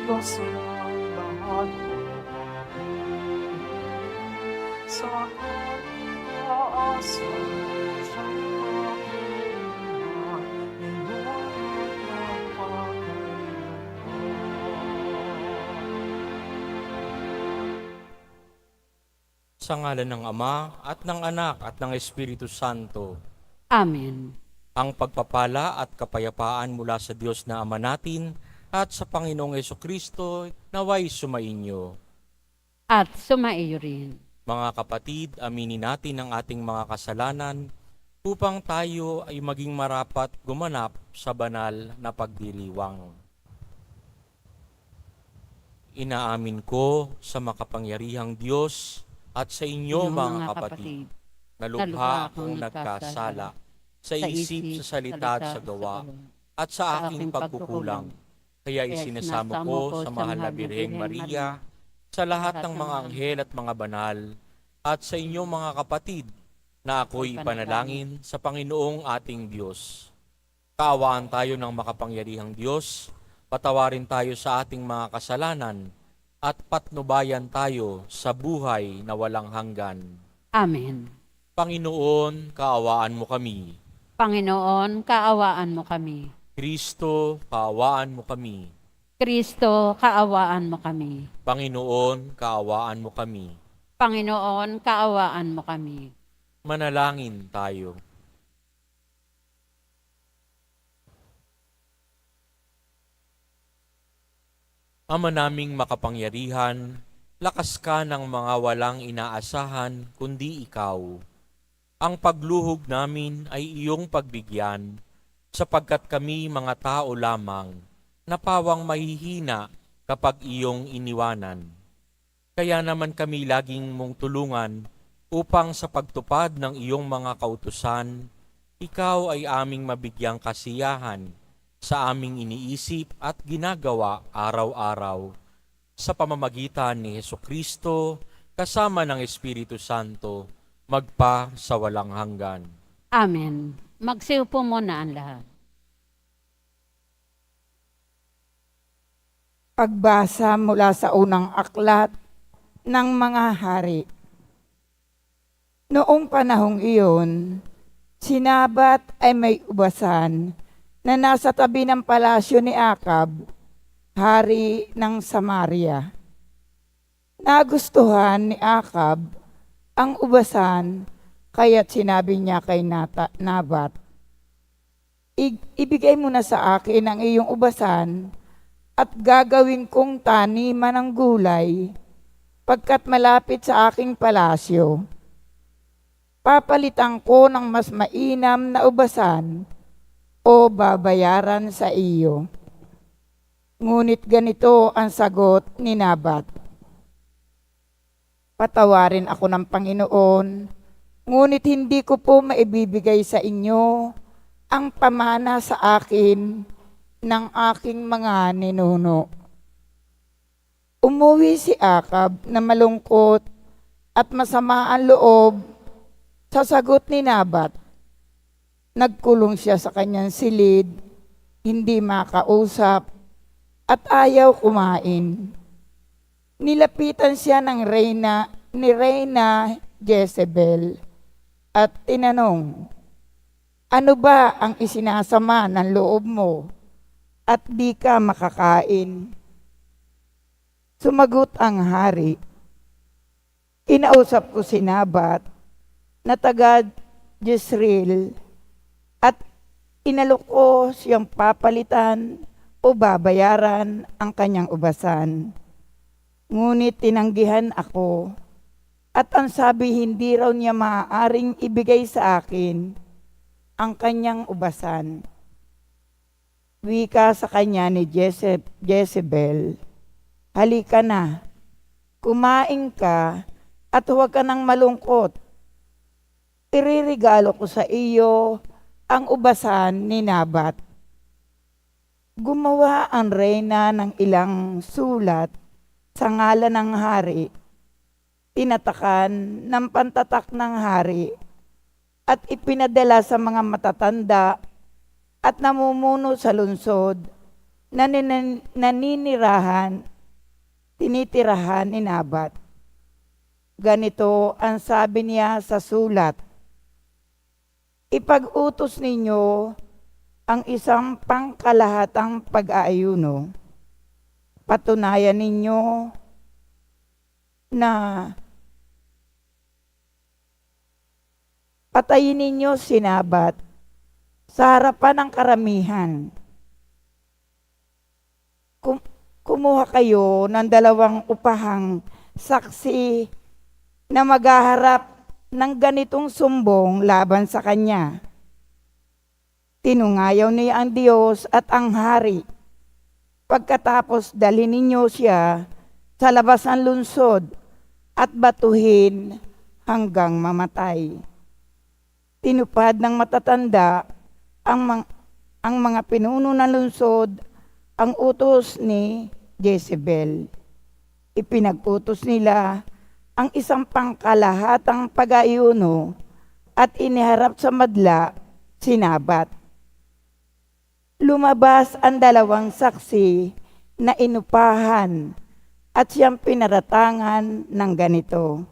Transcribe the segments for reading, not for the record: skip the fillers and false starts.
Diyos ng lahat, sa pag-aasa siyang Panginoon, ngayon at magpapagayon. Sa ngalan ng Ama, at ng Anak, at ng Espiritu Santo, Amen. ang pagpapala at kapayapaan mula sa Diyos na Ama natin at sa Panginoong Hesukristo naway sumainyo. At sumaiyo rin. Mga kapatid, aminin natin ang ating mga kasalanan upang tayo ay maging marapat gumanap sa banal na pagdiriwang. Inaamin ko sa makapangyarihang Diyos at sa inyo mga kapatid, na lubha akong nagkasala sa isip, sa salita at sa gawa, at sa aking pagkukulang. Kaya isinasamo ko sa mahal na Birheng Maria, sa lahat ng mga anghel at mga banal, at sa inyong mga kapatid, na ako'y ipanalangin sa Panginoong ating Diyos. Kaawaan tayo ng makapangyarihang Diyos, patawarin tayo sa ating mga kasalanan, at patnubayan tayo sa buhay na walang hanggan. Amen. Panginoon, kaawaan mo kami. Panginoon, kaawaan mo kami. Kristo, kaawaan mo kami. Kristo, kaawaan mo kami. Panginoon, kaawaan mo kami. Panginoon, kaawaan mo kami. Manalangin tayo. Ama naming makapangyarihan, lakas ka ng mga walang inaasahan kundi ikaw. Ang pagluhog namin ay iyong pagbigyan, sapagkat kami mga tao lamang, na pawang mahihina kapag iyong iniwanan. Kaya naman kami laging mong tulungan upang sa pagtupad ng iyong mga kautusan, ikaw ay aming mabigyang kasiyahan sa aming iniisip at ginagawa araw-araw. Sa pamamagitan ni Hesukristo, kasama ng Espiritu Santo, magpa sa walang hanggan. Amen. Magsiupo muna ang lahat. Pagbasa mula sa unang aklat ng mga hari. Noong panahong iyon, si Nabat ay may ubasan na nasa tabi ng palasyo ni Akab, hari ng Samaria. Nagustuhan ni Akab ang ubasan, kaya't sinabi niya kay Nabat, ibigay mo na sa akin ang iyong ubasan at gagawin kong taniman ng gulay pagkat malapit sa aking palasyo. Papalitan ko ng mas mainam na ubasan o babayaran sa iyo. Ngunit ganito ang sagot ni Nabat. Patawarin ako ng Panginoon, ngunit hindi ko po maibibigay sa inyo ang pamana sa akin ng aking mga ninuno. Umuwi si Akab na malungkot at masama ang loob sa sagot ni Nabat. Nagkulong siya sa kanyang silid, hindi makausap at ayaw kumain. Nilapitan siya ng Reyna Jezebel at tinanong, ano ba ang isinasama ng loob mo at di ka makakain? Sumagot ang hari, kinausap ko si Nabat na taga Jezreel at inalok ko siyang papalitan o babayaran ang kanyang ubasan. Ngunit tinanggihan ako at ang sabi hindi raw niya maaaring ibigay sa akin ang kanyang ubasan. Wika sa kanya ni Jezebel, halika na, kumain ka at huwag ka nang malungkot. Iririgalo ko sa iyo ang ubasan ni Nabat. Gumawa ang reyna ng ilang sulat sa ngalan ng hari, tinatakan ng pantatak ng hari, at ipinadala sa mga matatanda at namumuno sa lungsod tinitirahan ni Nabat. Ganito ang sabi niya sa sulat, "Ipag-utos ninyo ang isang pangkalahatang pag-aayuno. Patunayan ninyo na patayin ninyo si Nabat sa harapan ng karamihan. Kumuha kayo ng 2 upahang saksi na maghaharap ng ganitong sumbong laban sa kanya. Tinungayaw niya ang Diyos at ang hari. Pagkatapos dalhin ninyo siya sa labas ng lungsod at batuhin hanggang mamatay." Tinupad ng matatanda ang mga pinuno ng lungsod ang utos ni Jezebel. Ipinag-utos nila ang isang pangkalahatang pag-aayuno at iniharap sa madla si Nabat. Lumabas ang 2 saksi na inupahan at siyang pinaratangan ng ganito.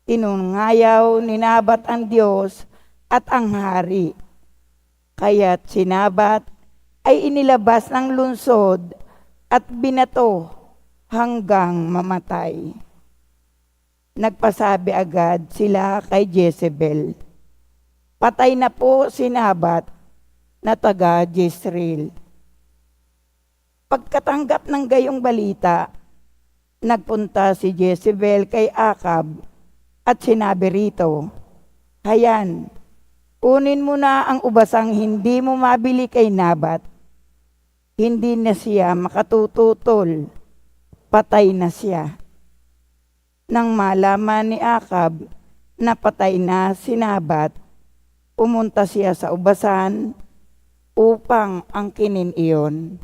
Tinungayaw ni Nabat ang Diyos at ang hari. Kaya't si Nabat ay inilabas ng lungsod at binato hanggang mamatay. Nagpasabi agad sila kay Jezebel, "Patay na po si Nabat na taga Jezreel." Pagkatanggap ng gayong balita, nagpunta si Jezebel kay Akab at sinabi rito, "Hayan, kunin mo na ang ubasang hindi mo mabili kay Nabat. Hindi na siya makatututol, patay na siya." Nang malaman ni Akab na patay na si Nabat, pumunta siya sa ubasan upang angkinin iyon.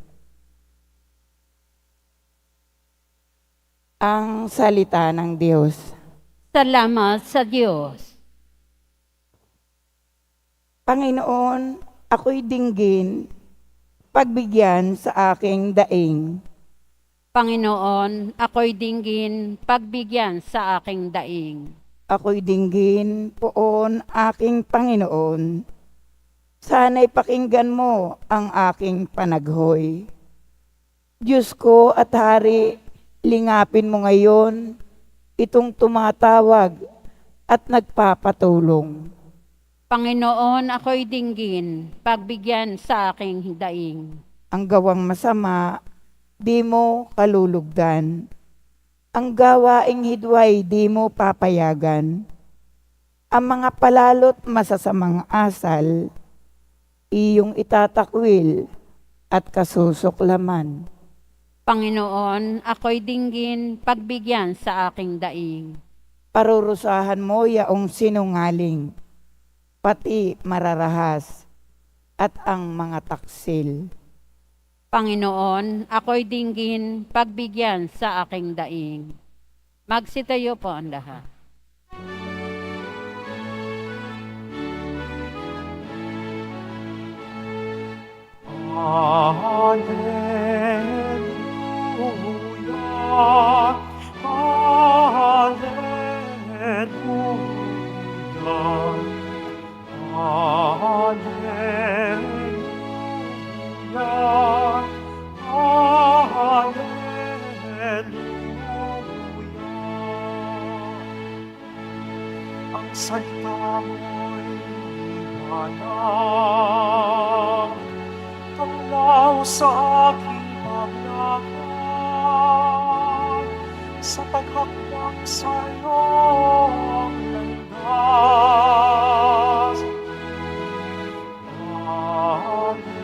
Ang salita ng Diyos. Salamat sa Diyos. Panginoon, ako'y dinggin, pagbigyan sa aking daing. Panginoon, ako'y dinggin, pagbigyan sa aking daing. Ako'y dinggin, poon aking Panginoon. Sana'y pakinggan mo ang aking panaghoy. Diyos ko at Hari, lingapin mo ngayon itong tumatawag at nagpapatulong. Panginoon, ako'y dinggin, pagbigyan sa aking daing. Ang gawang masama, di mo kalulugdan. Ang gawaing hidway, di mo papayagan. Ang mga palalot masasamang asal, iyong itatakwil at kasusuklaman. Panginoon, ako'y dinggin, pagbigyan sa aking daing. Parurusahan mo yaong sinungaling, pati mararahas at ang mga taksil. Panginoon, ako'y dinggin, pagbigyan sa aking daing. Magsitayo po ang lahat. Hallelujah, hallelujah, hallelujah, hallelujah. Ang salita mo'y liwanag, tanglaw sa aking paglakad, sa paghakbang sa iyong landas. Hallelujah,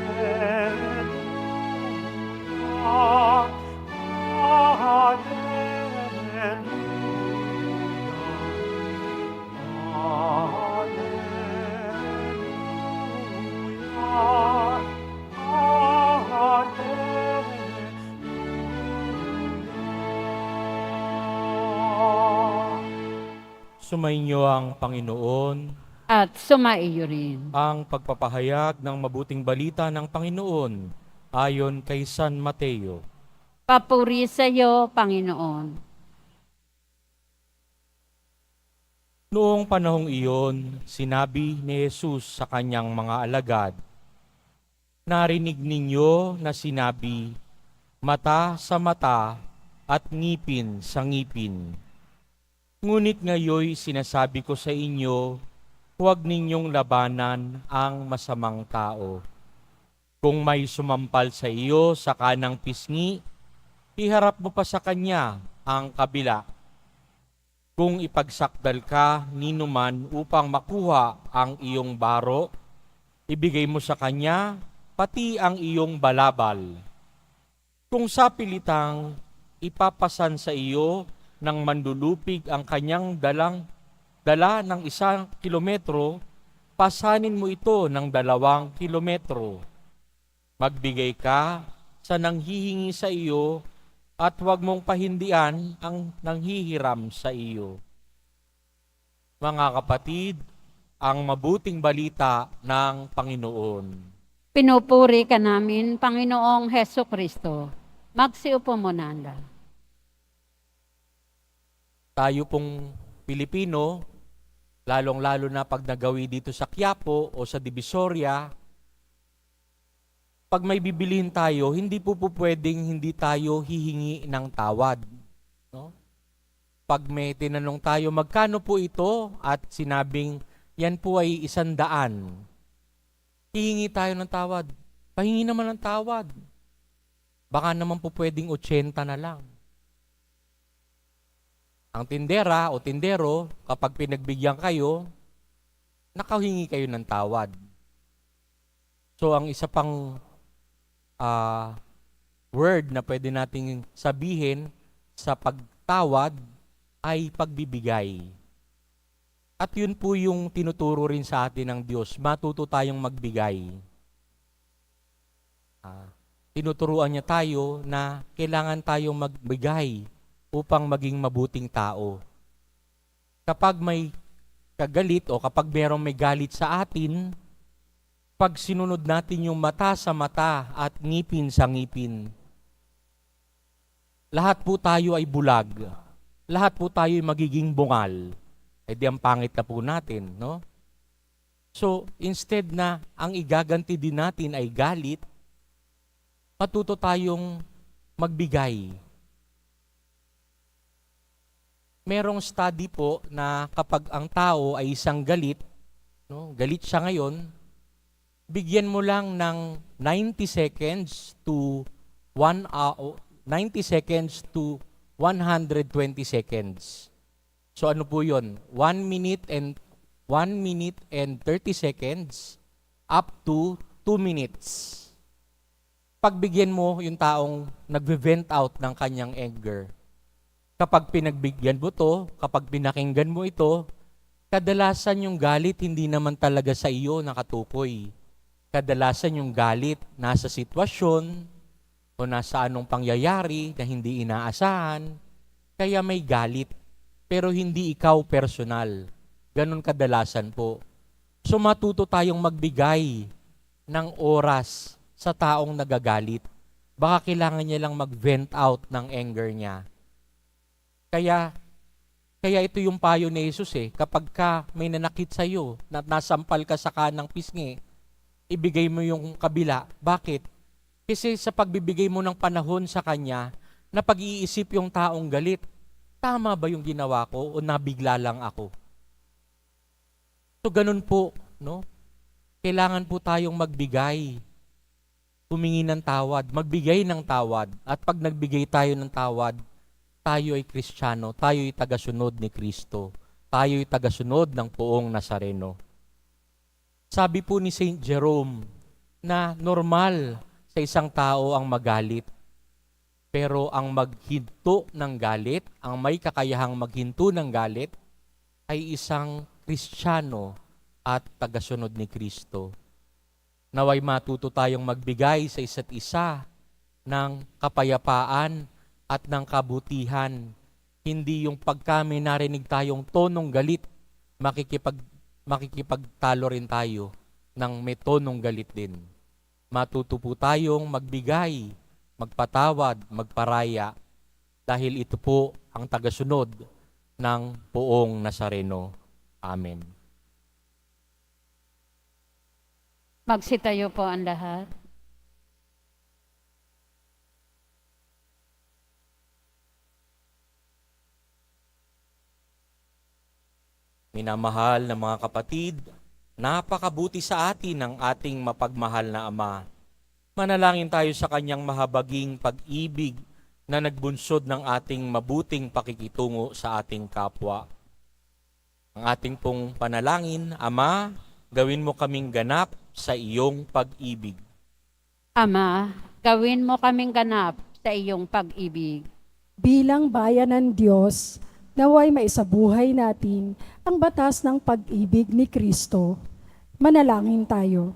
hallelujah, hallelujah. Sumainyo ang Panginoon, At sumaiyo rin. ang pagpapahayag ng mabuting balita ng Panginoon ayon kay San Mateo. Papuri sa iyo, Panginoon. Noong panahong iyon, sinabi ni Jesus sa kanyang mga alagad, "Narinig ninyo na sinabi, mata sa mata at ngipin sa ngipin. Ngunit ngayoy sinasabi ko sa inyo, huwag ninyong labanan ang masamang tao. Kung may sumampal sa iyo sa kanang pisngi, iharap mo pa sa kanya ang kabila. Kung ipagsakdal ka ninuman upang makuha ang iyong baro, ibigay mo sa kanya pati ang iyong balabal. Kung sa pilitang ipapasan sa iyo ng mandulupig ang kanyang dala ng 1 kilometro, pasanin mo ito ng 2 kilometro. Magbigay ka sa nanghihingi sa iyo at huwag mong pahindian ang nanghihiram sa iyo." Mga kapatid, ang mabuting balita ng Panginoon. Pinupuri ka namin, Panginoong Heso Kristo. Magsiupo mo, Nanda. Tayo pong Pilipino, lalong-lalo na pag nagawi dito sa Quiapo o sa Divisoria, pag may bibilihin tayo, hindi po pwedeng hindi tayo hihingi ng tawad. No? Pag may tinanong tayo, magkano po ito? At sinabing, yan po ay 100. Hihingi tayo ng tawad. Pahingi naman ng tawad. Baka naman po pwedeng 80 na lang. Ang tindera o tindero, kapag pinagbigyan kayo, nakahingi kayo ng tawad. So ang isa pang word na pwede nating sabihin sa pagtawad ay pagbibigay. At yun po yung tinuturo rin sa atin ng Diyos. Matuto tayong magbigay. Tinuturuan niya tayo na kailangan tayong magbigay upang maging mabuting tao. Kapag may kagalit o kapag merong may galit sa atin, pag sinunod natin yung mata sa mata at ngipin sa ngipin, lahat po tayo ay bulag. Lahat po tayo ay magiging bungal. Eh di ang pangit na po natin, no? So, instead na ang igaganti din natin ay galit, matuto tayong magbigay. Merong study po na kapag ang tao ay isang galit, no, galit siya ngayon, bigyan mo lang ng 90 seconds to 90 seconds to 120 seconds. So ano po 'yon? 1 minute and 30 seconds up to 2 minutes. Pagbigyan mo yung taong nagve-vent out ng kanyang anger. Kapag pinagbigyan mo to, kapag pinakinggan mo ito, kadalasan yung galit hindi naman talaga sa iyo nakatukoy. Kadalasan yung galit nasa sitwasyon o nasa anong pangyayari na hindi inaasahan, kaya may galit. Pero hindi ikaw personal. Ganon kadalasan po. So matuto tayong magbigay ng oras sa taong nagagalit. Baka kailangan niya lang mag-vent out ng anger niya. Kaya ito yung payo ni Jesus kapag ka may nanakit sa iyo, na nasampal ka sa kanang pisngi, ibigay mo yung kabila. Bakit? Kasi sa pagbibigay mo ng panahon sa kanya, na pag-iisip yung taong galit, tama ba yung ginawa ko o nabigla lang ako? So ganun po, no? Kailangan po tayong magbigay, humingi ng tawad, magbigay ng tawad. At pag nagbigay tayo ng tawad, tayo ay Kristiyano, tayo ay tagasunod ni Kristo, tayo ay tagasunod ng Poong Nazareno. Sabi po ni Saint Jerome na normal sa isang tao ang magalit, pero ang maghinto ng galit, ang may kakayahang maghinto ng galit, ay isang Kristiyano at tagasunod ni Kristo. Naway matuto tayong magbigay sa isa't isa ng kapayapaan at ng kabutihan. Hindi yung pagka may narinig tayong tonong galit, makikipagtalo rin tayo ng may tonong galit din. Matuto po tayong magbigay, magpatawad, magparaya, dahil ito po ang tagasunod ng Poong Nazareno. Amen. Magsitayo po ang lahat. Minamahal na mga kapatid, napakabuti sa atin ng ating mapagmahal na Ama. Manalangin tayo sa kanyang mahabaging pag-ibig na nagbunsod ng ating mabuting pakikitungo sa ating kapwa. Ang ating pong panalangin, Ama, gawin mo kaming ganap sa iyong pag-ibig. Ama, gawin mo kaming ganap sa iyong pag-ibig. Bilang bayan ng Diyos, naway maisabuhay natin ang batas ng pag-ibig ni Kristo. Manalangin tayo.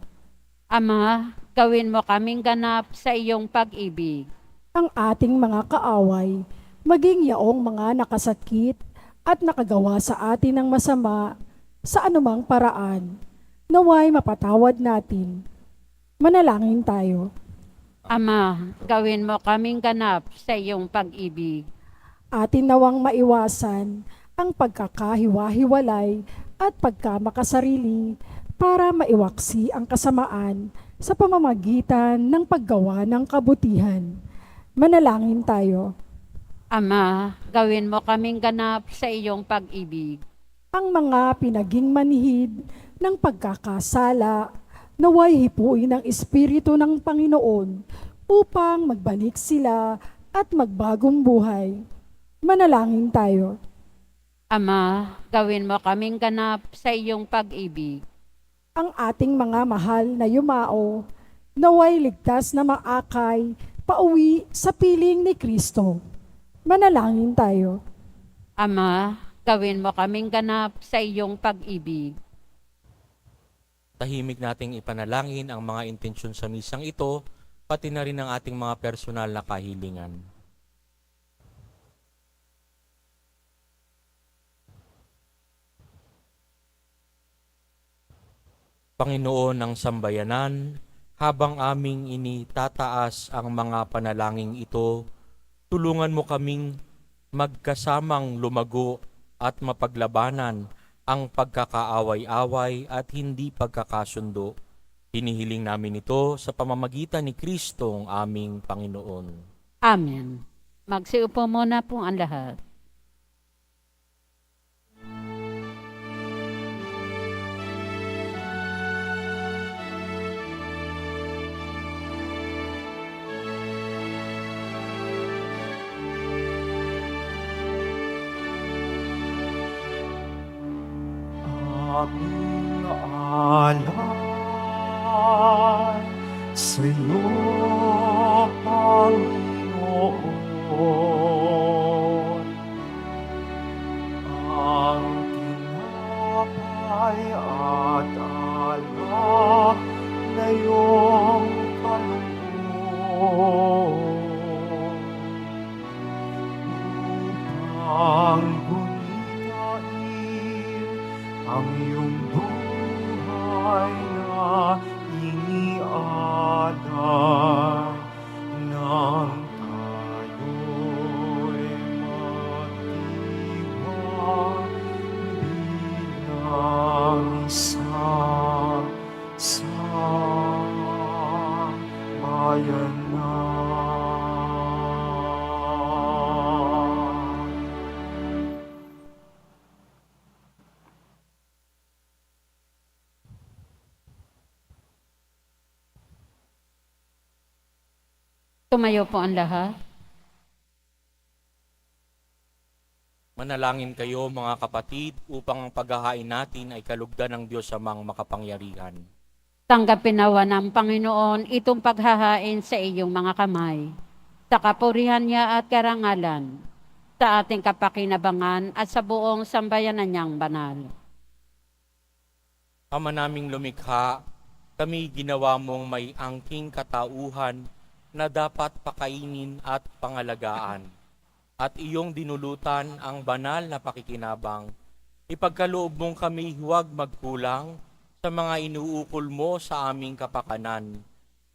Ama, gawin mo kaming ganap sa iyong pag-ibig. Ang ating mga kaaway, maging yaong mga nakasakit at nakagawa sa atin ng masama sa anumang paraan, naway mapatawad natin. Manalangin tayo. Ama, gawin mo kaming ganap sa iyong pag-ibig. Atin nawang maiwasan ang pagkakahiwa-hiwalay at pagkamakasarili para maiwaksi ang kasamaan sa pamamagitan ng paggawa ng kabutihan. Manalangin tayo. Ama, gawin mo kaming ganap sa iyong pag-ibig. Ang mga pinaging manhid ng pagkakasala, naway hipuin ng Espiritu ng Panginoon upang magbalik sila at magbagong buhay. Manalangin tayo. Ama, gawin mo kaming ganap sa iyong pag-ibig. Ang ating mga mahal na yumao, naway ligtas na maakay pauwi sa piling ni Kristo. Manalangin tayo. Ama, gawin mo kaming ganap sa iyong pag-ibig. Tahimik nating ipanalangin ang mga intensyon sa misang ito, pati na rin ang ating mga personal na kahilingan. Panginoon ng sambayanan, habang aming initataas ang mga panalangin ito, tulungan mo kaming magkasamang lumago at mapaglabanan ang pagkakaaway-away at hindi pagkakasundo. Hinihiling namin ito sa pamamagitan ni Kristong aming Panginoon. Amen. Magsiupo muna po ang lahat. Aming alay sa iyo, Panginoon. Ang tinapay at alak na iyong kaloob upang ang iyong buhay na inialay nang tayo'y magdiwang bilang isang sambayanan. Tumayo po ang lahat. Manalangin kayo mga kapatid upang ang paghahain natin ay kalugdan ng Diyos amang makapangyarihan. Tanggapin nawa ng Panginoon itong paghahain sa iyong mga kamay, sa kapurihan niya at karangalan, sa ating kapakinabangan at sa buong sambayanan niyang banal. Ama naming lumikha, kami ginawa mong may angking katauhan na dapat pakainin at pangalagaan. At iyong dinulutan ang banal na pakikinabang. Ipagkaloob mong kami huwag magkulang sa mga inuukol mo sa aming kapakanan.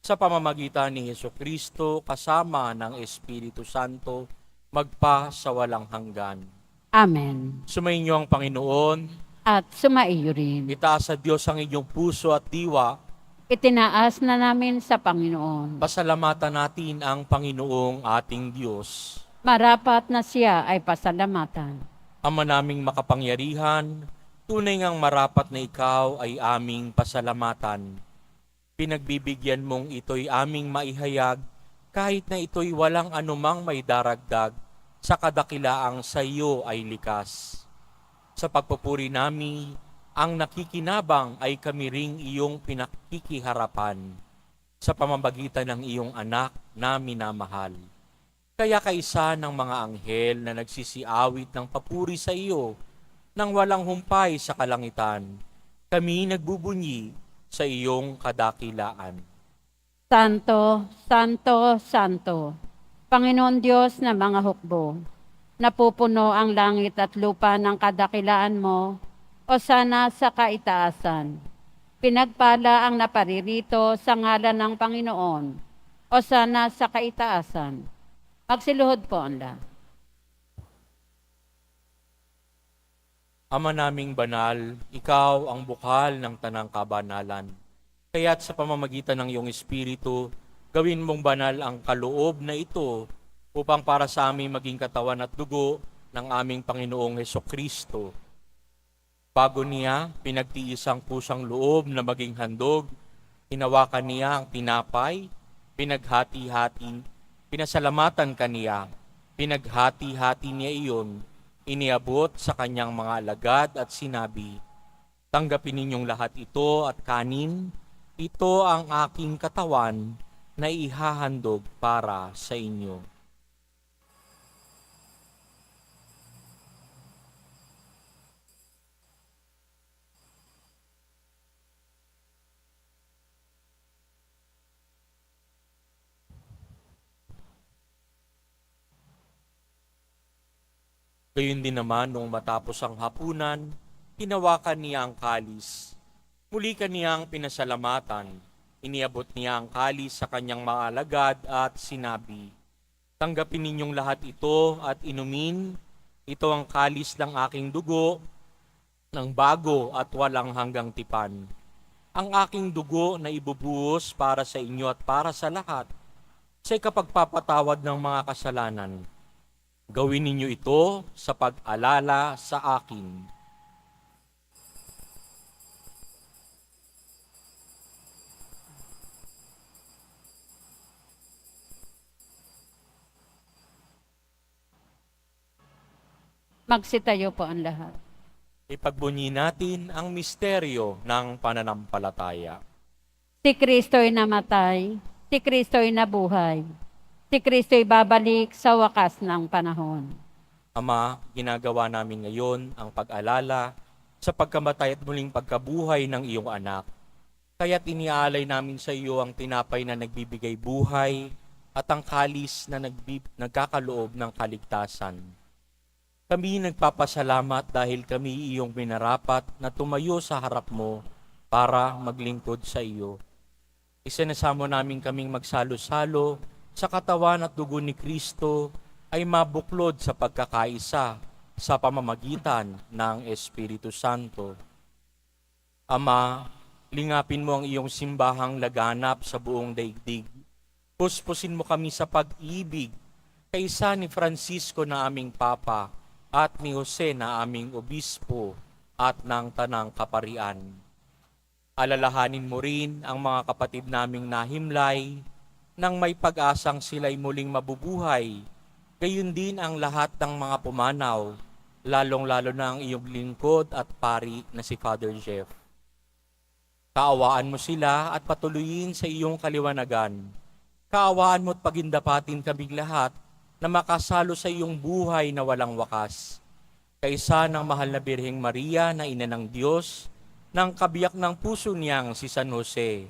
sa pamamagitan ni Hesukristo kasama ng Espiritu Santo, magpa sa walang hanggan. Amen. Sumainyo ang Panginoon, At sumaiyo rin. itaas sa Diyos ang inyong puso at diwa, Itinaas na namin sa Panginoon. pasalamatan natin ang Panginoong ating Diyos. Marapat na siya ay pasalamatan. Ama naming makapangyarihan, tunay ngang marapat na ikaw ay aming pasalamatan. Pinagbibigyan mong ito'y aming maihayag kahit na ito'y walang anumang may daragdag sa kadakilaang sa iyo ay likas. Sa pagpupuri namin, ang nakikinabang ay kami ring iyong pinakikiharapan sa pamamagitan ng iyong anak na minamahal. Kaya kaisa ng mga anghel na nagsisiawit ng papuri sa iyo nang walang humpay sa kalangitan, kami nagbubunyi sa iyong kadakilaan. Santo, Santo, Santo, Panginoon Diyos na mga hukbo, napupuno ang langit at lupa ng kadakilaan mo, o sana sa kaitaasan. Pinagpala ang naparirito sa ngalan ng Panginoon, o sana sa kaitaasan. Magsiluhod po ang lahat. Ama naming banal, ikaw ang bukal ng tanang kabanalan. Kaya't sa pamamagitan ng iyong Espiritu, gawin mong banal ang kaloob na ito upang para sa aming maging katawan at dugo ng aming Panginoong Hesukristo. Bago niya, pinagtiis ang pusang loob na maging handog, hinawakan niya ang tinapay, pinasalamatan kaniya, pinaghati-hati niya iyon, iniabot sa kanyang mga alagad at sinabi, "Tanggapin ninyong lahat ito at kanin, ito ang aking katawan na ihahandog para sa inyo." Gayun din naman nung matapos ang hapunan, hinawakan niya ang kalis. Muli kaniyang pinasalamatan, iniabot niya ang kalis sa kanyang mga alagad at sinabi, "Tanggapin ninyong lahat ito at inumin, ito ang kalis ng aking dugo, ng bago at walang hanggang tipan. Ang aking dugo na ibubuhos para sa inyo at para sa lahat, sa ikapagpapatawad ng mga kasalanan. Gawin ninyo ito sa pag-alala sa akin." Magsitayo po ang lahat. Ipagbunyi natin ang misteryo ng pananampalataya. Si Kristo'y namatay, si Kristo'y nabuhay, si Kristo'y babalik sa wakas ng panahon. Ama, ginagawa namin ngayon ang pag-alala sa pagkamatay at muling pagkabuhay ng iyong anak. Kaya't iniaalay namin sa iyo ang tinapay na nagbibigay buhay at ang kalis na nagkakaloob ng kaligtasan. Kami nagpapasalamat dahil kami iyong minarapat na tumayo sa harap mo para maglingkod sa iyo. Isinasamo namin kaming magsalo-salo sa katawan at dugo ni Kristo ay mabuklod sa pagkakaisa sa pamamagitan ng Espiritu Santo. Ama, lingapin mo ang iyong simbahang laganap sa buong daigdig. Puspusin mo kami sa pag-ibig kaisa ni Francisco na aming Papa at ni Jose na aming Obispo at ng Tanang Kaparian. Alalahanin mo rin ang mga kapatid naming nahimlay nang may pag-asang sila'y muling mabubuhay. Gayun din ang lahat ng mga pumanaw, lalong-lalo na ang iyong lingkod at pari na si Father Jeff. Kaawaan mo sila at patuloyin sa iyong kaliwanagan. Kaawaan mo at pagindapatin kaming lahat na makasalo sa iyong buhay na walang wakas. Kaisa ng mahal na Birheng Maria na Ina ng Diyos, ng kabiyak ng puso niyang si San Jose,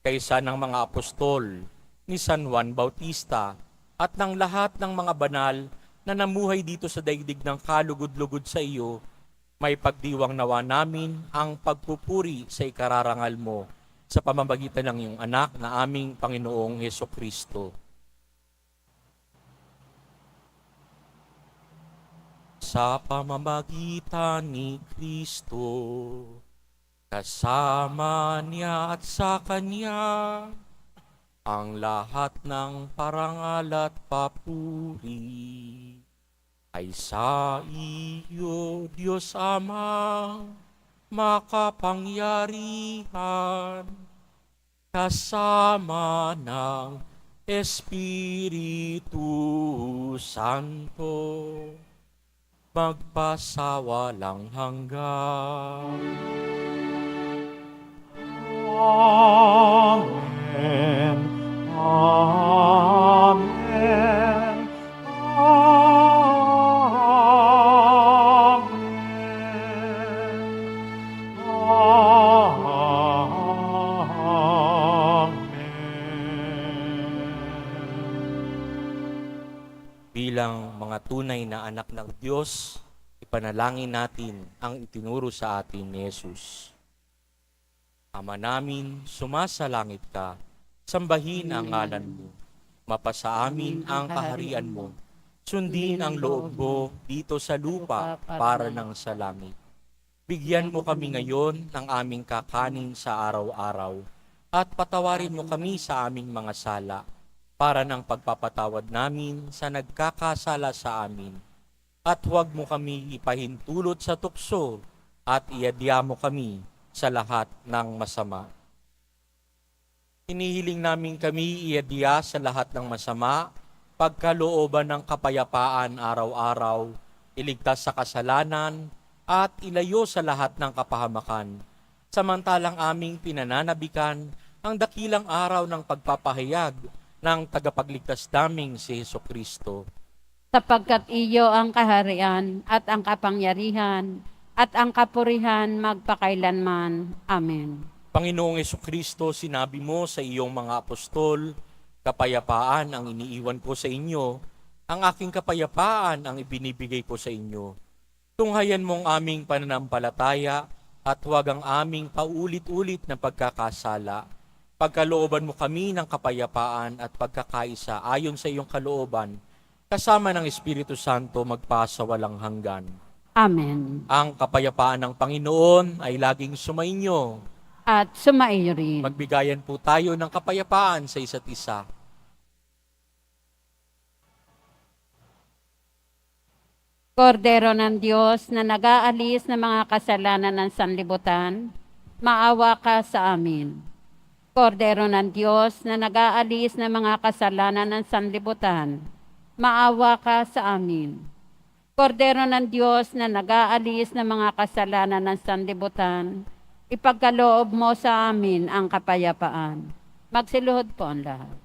kaisa ng mga apostol, ni San Juan Bautista, at ng lahat ng mga banal na namuhay dito sa daigdig ng kalugod-lugod sa iyo, may pagdiwang nawa namin ang pagpupuri sa ikararangal mo sa pamamagitan ng iyong anak na aming Panginoong Hesukristo. Sa pamamagitan ni Kristo, kasama niya at sa Kanya, ang lahat ng parangal at papuri ay sa iyo, Diyos Ama, makapangyarihan, kasama ng Espiritu Santo, magpasawalang hanggan. Amen. Amen. Amen. Amen. Bilang mga tunay na anak ng Diyos, ipanalangin natin ang itinuro sa atin ni Jesus. Ama namin, sumasalangit ka, sambahin ang ngalan mo. Mapasa amin ang kaharian mo. Sundin ang loob mo dito sa lupa para ng sa langit. Bigyan mo kami ngayon ng aming kakanin sa araw-araw at patawarin mo kami sa aming mga sala para ng pagpapatawad namin sa nagkakasala sa amin. At huwag mo kami ipahintulot sa tukso at iadya mo kami sa lahat ng masama. Hinihiling namin kami iadya sa lahat ng masama, pagkalooban ng kapayapaan araw-araw, iligtas sa kasalanan, at ilayo sa lahat ng kapahamakan. Samantalang aming pinananabikan ang dakilang araw ng pagpapahayag ng tagapagligtas naming si Hesukristo. Sapagkat iyo ang kaharian at ang kapangyarihan at ang kapurihan magpakailanman. Amen. Panginoong Hesukristo, sinabi mo sa iyong mga apostol, kapayapaan ang iniiwan ko sa inyo, ang aking kapayapaan ang ibinibigay ko sa inyo. Tunghayan mong aming pananampalataya at huwag ang aming paulit-ulit na pagkakasala. Pagkalooban mo kami ng kapayapaan at pagkakaisa ayon sa iyong kalooban, kasama ng Espiritu Santo magpasawalang hanggan. Amen. Ang kapayapaan ng Panginoon ay laging sumainyo. At sumaiyo rin. Magbigayan po tayo ng kapayapaan sa isa't isa. Kordero ng Diyos na nag-aalis ng mga kasalanan ng sanlibutan, maawa ka sa amin. Kordero ng Diyos na nag-aalis ng mga kasalanan ng sanlibutan, maawa ka sa amin. Kordero ng Diyos na nag-aalis ng mga kasalanan ng sanlibutan, ipagkaloob mo sa amin ang kapayapaan. Magsiluhod po ang lahat.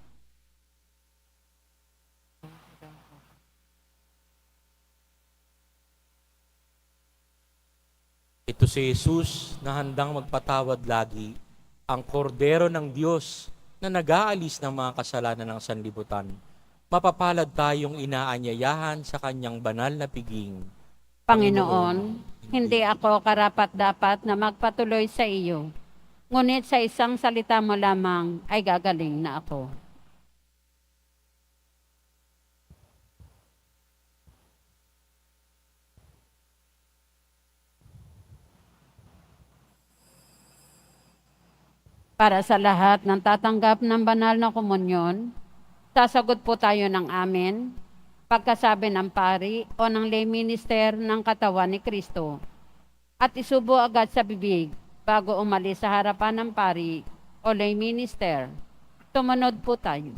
Ito si Jesus na handang magpatawad lagi, ang kordero ng Diyos na nag-aalis ng mga kasalanan ng sanlibutan. Mapapalad tayong inaanyayahan sa kanyang banal na piging. Panginoon, hindi ako karapat-dapat na magpatuloy sa iyo, ngunit sa isang salita mo lamang ay gagaling na ako. Para sa lahat ng tatanggap ng banal na komunyon, sasagot po tayo ng amen, pagkasabi ng pari o ng lay minister ng katawan ni Kristo, at isubo agad sa bibig bago umalis sa harapan ng pari o lay minister. Tumunod po tayo.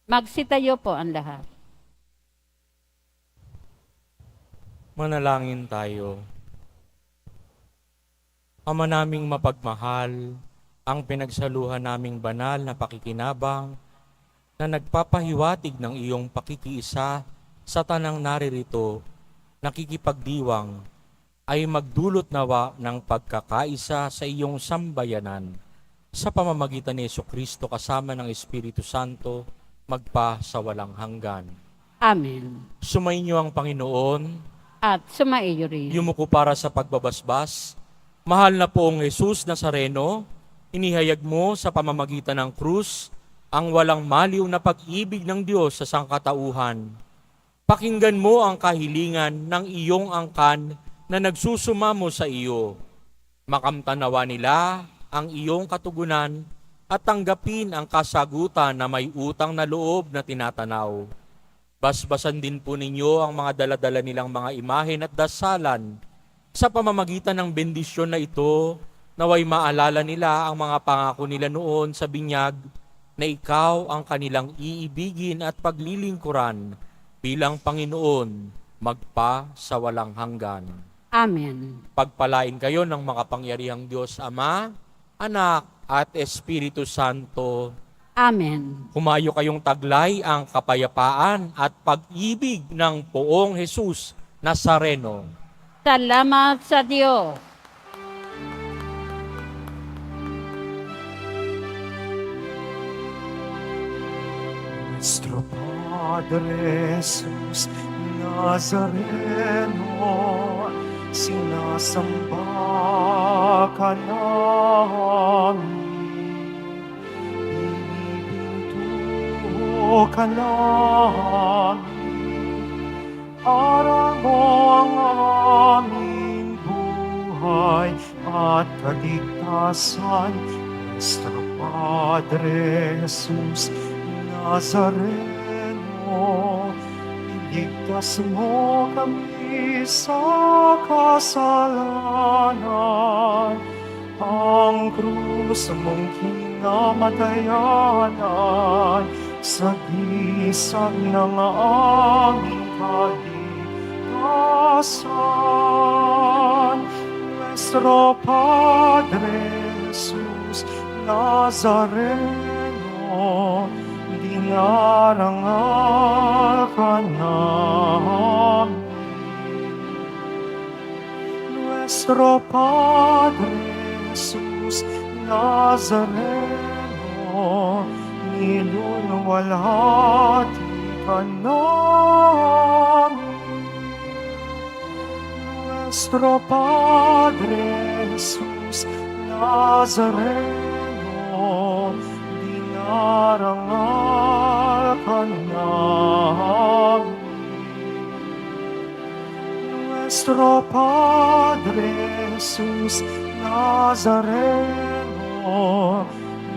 Magsitayo po ang lahat. Manalangin tayo. Ama naming mapagmahal, ang pinagsaluhan naming banal na pakikinabang na nagpapahiwatig ng iyong pakikiisa sa tanang naririto, nakikipagdiwang, ay magdulot nawa ng pagkakaisa sa iyong sambayanan sa pamamagitan ni Jesucristo kasama ng Espiritu Santo, magpa sa walang hanggan. Amen. Sumainyo ang Panginoon, At sumaiyo rin. yumuko para sa pagbabasbas. Mahal na poong Jesus Nazareno, inihayag mo sa pamamagitan ng krus ang walang maliw na pag-ibig ng Diyos sa sangkatauhan. Pakinggan mo ang kahilingan ng iyong angkan na nagsusumamo sa iyo. Makamtanawa nila ang iyong katugunan at tanggapin ang kasagutan na may utang na loob na tinatanaw. Basbasan din po ninyo ang mga daladala nilang mga imahen at dasalan. Sa pamamagitan ng bendisyon na ito, naway maalala nila ang mga pangako nila noon sa binyag na ikaw ang kanilang iibigin at paglilingkuran bilang Panginoon, magpa sa walang hanggan. Amen. Pagpalain kayo ng makapangyarihang Diyos Ama, Anak at Espiritu Santo. Amen. Humayo kayong taglay ang kapayapaan at pag-ibig ng poong Jesus Nazareno. Salamat sa Diyos. Nuestro Padre Jesus Nazareno, sinasamba ka namin, ibinto ka namin, aral mo ang aming buhay at kaligtasan. Nuestro Padre Jesus Nazareno, iligtas mo kami sa kasalanan. Ang krus mong kinamatayanan, sagisag ng aming kaligtasan. Nuestro Padre Jesus Nazareno, dinarangal ka namin. Nuestro Padre Jesus Nazareno, niluluwalhati ka namin. Nuestro Padre Jesus Nazareno, dinarangal ka namin. Nuestro Padre Jesus Nazareno,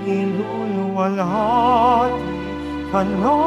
niluluwalhati ka namin.